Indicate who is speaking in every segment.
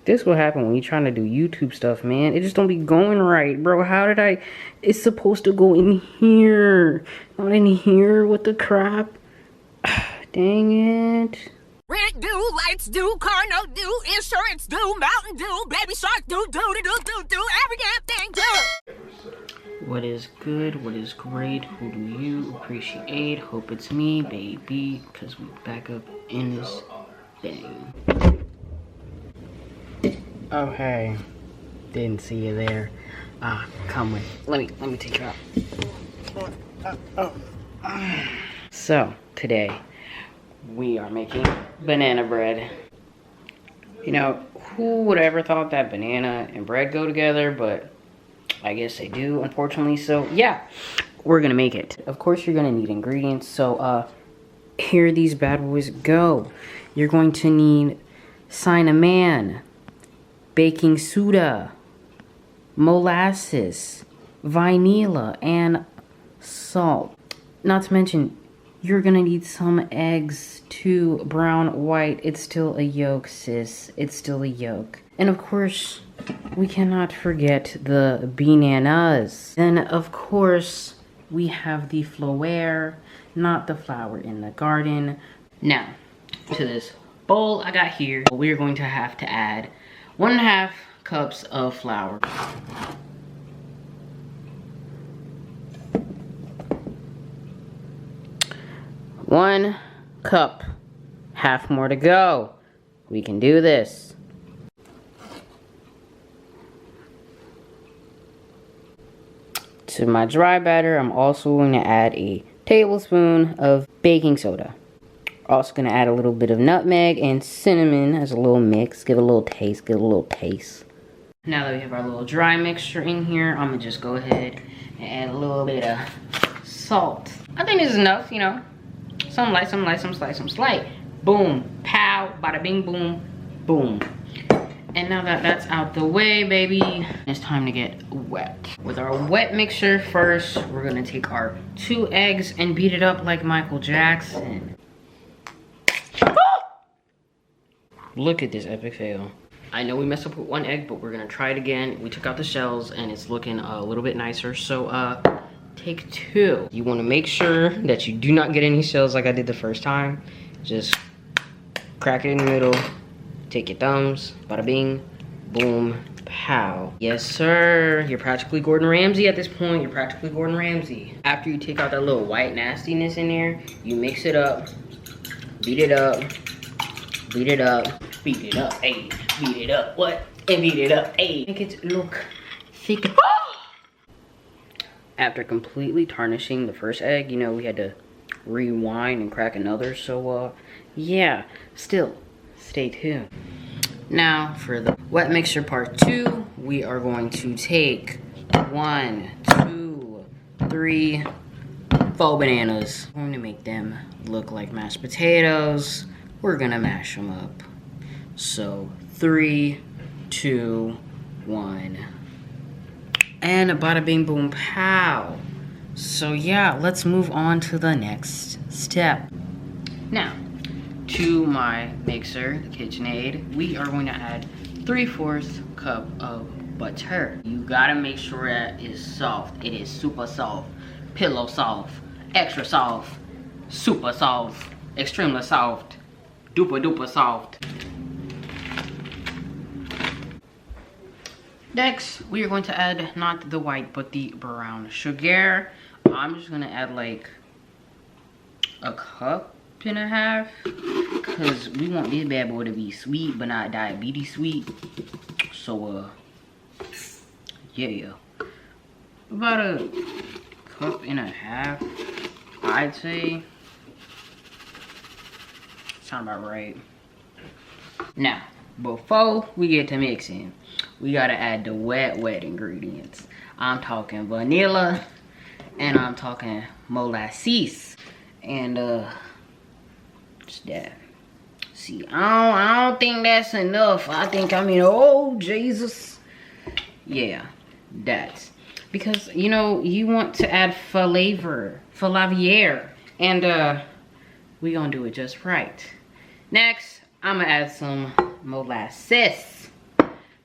Speaker 1: This will happen when you're trying to do YouTube stuff, man. It just don't be going right, bro. How did I... It's supposed to go in here. Not in here. What the crap? Dang it.
Speaker 2: Rent due, lights due, car note due, insurance due, mountain due, baby shark due, every damn thing due.
Speaker 1: What is good? What is great? Who do you appreciate? Hope it's me, baby. Because we back up in this thing. Oh, hey. Didn't see you there. Come with. Let me take you out. So, today, we are making banana bread. You know, who would ever thought that banana and bread go together, but I guess they do, unfortunately. So, yeah, we're gonna make it. Of course, you're gonna need ingredients, so, here these bad boys go. You're going to need cinnamon, baking soda, molasses, vanilla, and salt. Not to mention, you're gonna need some eggs too. Brown, white, it's still a yolk, sis. It's still a yolk. And of course, we cannot forget the bananas. Then, of course, we have the flower, not the flower in the garden. Now, to this bowl I got here, we're going to have to add 1.5 cups of flour. One cup. Half more to go. We can do this. To my dry batter, I'm also going to add a tablespoon of baking soda. Also going to add a little bit of nutmeg and cinnamon as a little mix. Give it a little taste. Give it a little taste. Now that we have our little dry mixture in here, I'm going to just go ahead and add a little bit of salt. I think this is enough, you know. Some light, some light, some slight, some slight. Boom, pow, bada bing, boom, boom. And now that that's out the way, baby, it's time to get wet. With our wet mixture first, we're gonna take our 2 eggs and beat it up like Michael Jackson. Look at this epic fail. I know we messed up with 1 egg, but we're gonna try it again. We took out the shells and it's looking a little bit nicer, so take 2. You wanna make sure that you do not get any shells like I did the first time. Just crack it in the middle, take your thumbs, bada bing, boom, pow. Yes, sir. You're practically Gordon Ramsay at this point. You're practically Gordon Ramsay. After you take out that little white nastiness in there, you mix it up, beat it up, beat it up, beat it up, hey, beat it up, what? And beat it up, hey. Make it look thick. After completely tarnishing the first egg, you know, we had to rewind and crack another, so yeah, still stay tuned. Now for the wet mixture part 2, we are going to take 1, 2, 3, 4 bananas. I'm going to make them look like mashed potatoes. We're gonna mash them up. So 3, 2, 1. And bada bing boom pow. So yeah, let's move on to the next step. Now, to my mixer, the KitchenAid, we are going to add 3/4 cup of butter. You gotta make sure that it's soft. It is super soft, pillow soft, extra soft, super soft, extremely soft, duper duper soft. Next, we are going to add not the white, but the brown sugar. I'm just gonna add like 1.5 cups, because we want this bad boy to be sweet, but not diabetes sweet. So, yeah. About 1.5 cups, I'd say. Sound about right. Now, before we get to mixing, we gotta add the wet ingredients. I'm talking vanilla, and I'm talking molasses, and just that. See, I don't think that's enough. I think, oh Jesus, yeah, that's because you know you want to add flavor, and we gonna do it just right. Next, I'm gonna add some molasses.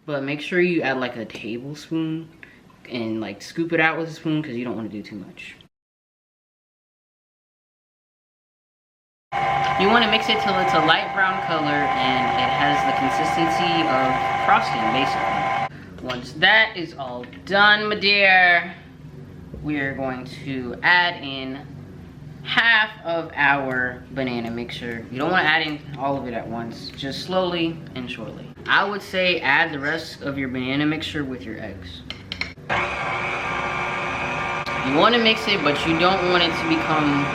Speaker 1: but make sure you add like a tablespoon and like scoop it out with a spoon because you don't want to do too much. You want to mix it till it's a light brown color and it has the consistency of frosting, basically. Once that is all done, my dear, we are going to add in half of our banana mixture. You don't want to add in all of it at once, just slowly and surely. I would say add the rest of your banana mixture with your eggs. You want to mix it, but you don't want it to become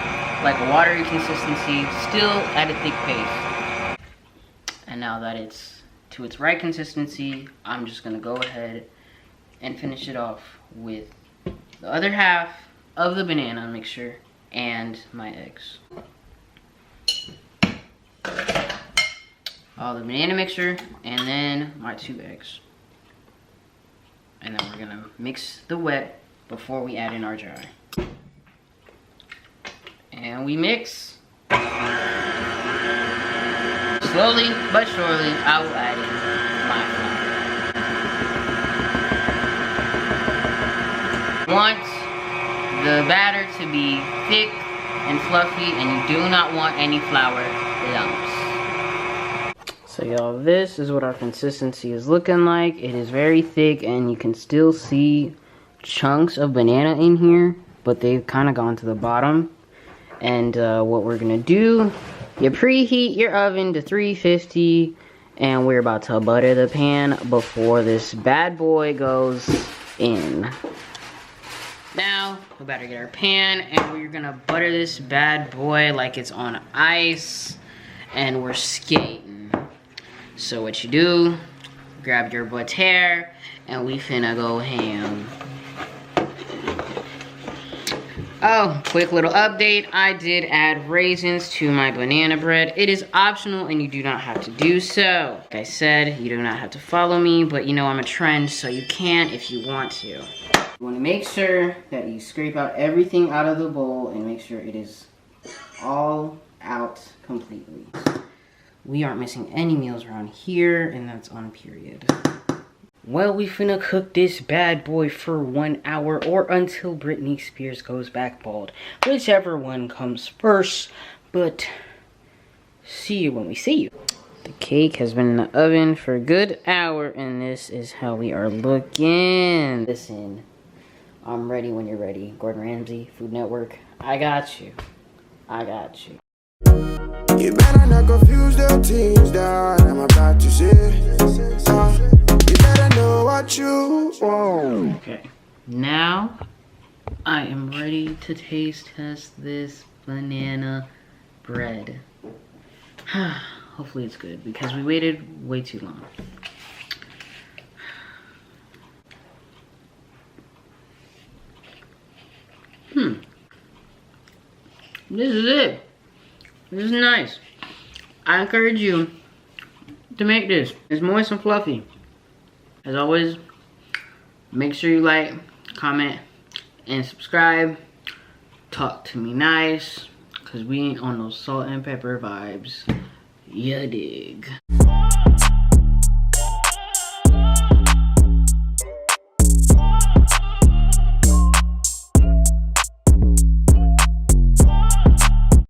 Speaker 1: like a watery consistency, still at a thick paste. And now that it's to its right consistency, I'm just gonna go ahead and finish it off with the other half of the banana mixture and my eggs. All the banana mixture and then my 2 eggs. And then we're gonna mix the wet before we add in our dry. And we mix. Slowly but surely, I will add in my flour. Want the batter to be thick and fluffy, and you do not want any flour lumps. So y'all, this is what our consistency is looking like. It is very thick, and you can still see chunks of banana in here, but they've kind of gone to the bottom. And what we're gonna do, you preheat your oven to 350, and we're about to butter the pan before this bad boy goes in. Now, we better get our pan, and we're gonna butter this bad boy like it's on ice, and we're skating. So what you do, grab your butter, and we finna go ham. Oh, quick little update. I did add raisins to my banana bread. It is optional and you do not have to do so. Like I said, you do not have to follow me, but you know I'm a trend, so you can if you want to. You want to make sure that you scrape out everything out of the bowl and make sure it is all out completely. We aren't missing any meals around here, and that's on period. Well, we finna cook this bad boy for 1 hour or until Britney Spears goes back bald. Whichever one comes first, but see you when we see you. The cake has been in the oven for a good hour, and this is how we are looking. Listen, I'm ready when you're ready. Gordon Ramsay, Food Network, I got you. I got you.
Speaker 3: You better not confuse the things that I'm about to say. You better know what you want.
Speaker 1: Okay, now I am ready to taste test this banana bread. Hopefully it's good because we waited way too long. This is it. This is nice. I encourage you to make this. It's moist and fluffy. As always, make sure you like, comment, and subscribe. Talk to me nice, because we ain't on those salt and pepper vibes. Ya dig.